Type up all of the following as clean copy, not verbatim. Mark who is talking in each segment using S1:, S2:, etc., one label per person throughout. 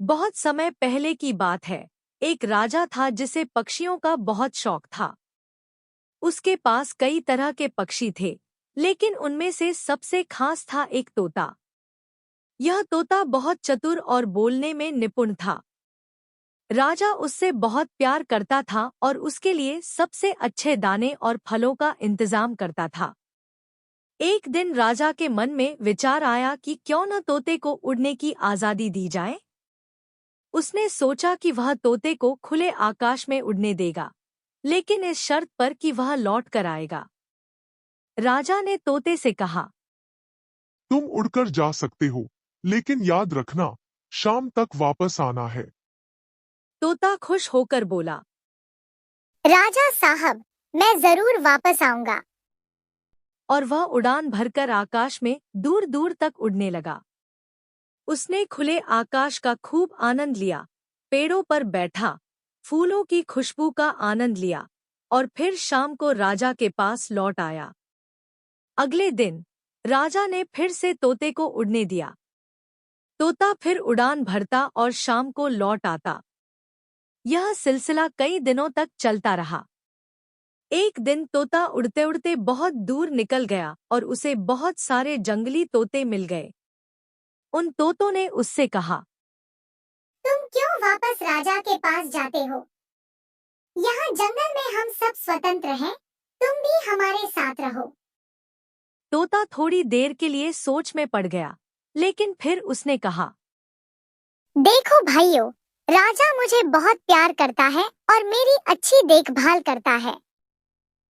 S1: बहुत समय पहले की बात है। एक राजा था जिसे पक्षियों का बहुत शौक था। उसके पास कई तरह के पक्षी थे, लेकिन उनमें से सबसे खास था एक तोता। यह तोता बहुत चतुर और बोलने में निपुण था। राजा उससे बहुत प्यार करता था और उसके लिए सबसे अच्छे दाने और फलों का इंतजाम करता था। एक दिन राजा के मन में विचार आया कि क्यों न तोते को उड़ने की आज़ादी दी जाए। उसने सोचा कि वह तोते को खुले आकाश में उड़ने देगा, लेकिन इस शर्त पर कि वह लौट कर आएगा। राजा ने तोते से कहा,
S2: तुम उड़कर जा सकते हो, लेकिन याद रखना, शाम तक वापस आना है।
S1: तोता खुश होकर बोला,
S3: राजा साहब, मैं जरूर वापस आऊंगा।
S1: और वह उड़ान भरकर आकाश में दूर दूर तक उड़ने लगा। उसने खुले आकाश का खूब आनंद लिया, पेड़ों पर बैठा, फूलों की खुशबू का आनंद लिया और फिर शाम को राजा के पास लौट आया। अगले दिन राजा ने फिर से तोते को उड़ने दिया। तोता फिर उड़ान भरता और शाम को लौट आता। यह सिलसिला कई दिनों तक चलता रहा। एक दिन तोता उड़ते उड़ते बहुत दूर निकल गया और उसे बहुत सारे जंगली तोते मिल गए। उन तोतों ने उससे कहा,
S3: तुम क्यों वापस राजा के पास जाते हो? यहाँ जंगल में हम सब स्वतंत्र हैं, तुम भी हमारे साथ रहो।
S1: तोता थोड़ी देर के लिए सोच में पड़ गया, लेकिन फिर उसने कहा,
S3: देखो भाइयों, राजा मुझे बहुत प्यार करता है और मेरी अच्छी देखभाल करता है।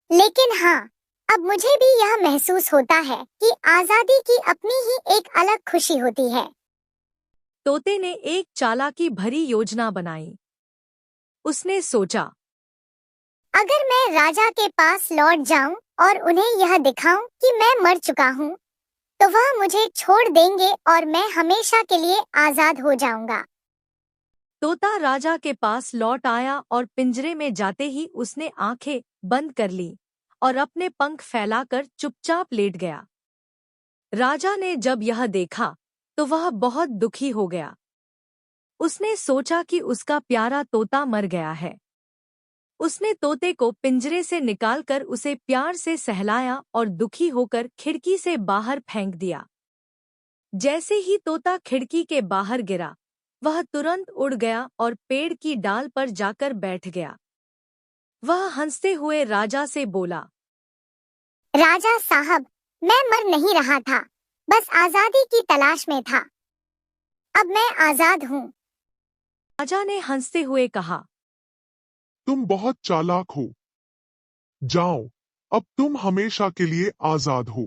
S3: लेकिन हाँ, अब मुझे भी यह महसूस होता है कि आजादी की अपनी ही एक अलग खुशी होती है।
S1: तोते ने एक चालाकी भरी योजना बनाई। उसने सोचा,
S3: अगर मैं राजा के पास लौट जाऊं और उन्हें यह दिखाऊं कि मैं मर चुका हूं, तो वह मुझे छोड़ देंगे और मैं हमेशा के लिए आजाद हो जाऊंगा।
S1: तोता राजा के पास लौट आया और पिंजरे में जाते ही उसने आंखें बंद कर लीं और अपने पंख फैलाकर चुपचाप लेट गया। राजा ने जब यह देखा तो वह बहुत दुखी हो गया। उसने सोचा कि उसका प्यारा तोता मर गया है। उसने तोते को पिंजरे से निकालकर उसे प्यार से सहलाया और दुखी होकर खिड़की से बाहर फेंक दिया। जैसे ही तोता खिड़की के बाहर गिरा, वह तुरंत उड़ गया और पेड़ की डाल पर जाकर बैठ गया। वह हंसते हुए राजा से बोला,
S3: राजा साहब, मैं मर नहीं रहा था, बस आजादी की तलाश में था। अब मैं आजाद हूँ।
S1: राजा ने हंसते हुए कहा,
S2: तुम बहुत चालाक हो। जाओ, अब तुम हमेशा के लिए आजाद हो।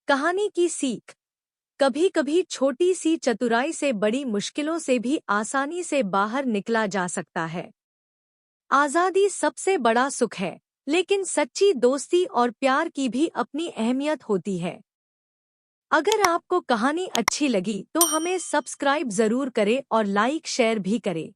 S1: कहानी की सीख। कभी कभी छोटी सी चतुराई से बड़ी मुश्किलों से भी आसानी से बाहर निकला जा सकता है। आजादी सबसे बड़ा सुख है, लेकिन सच्ची दोस्ती और प्यार की भी अपनी अहमियत होती है। अगर आपको कहानी अच्छी लगी तो हमें सब्सक्राइब जरूर करें और लाइक शेयर भी करें।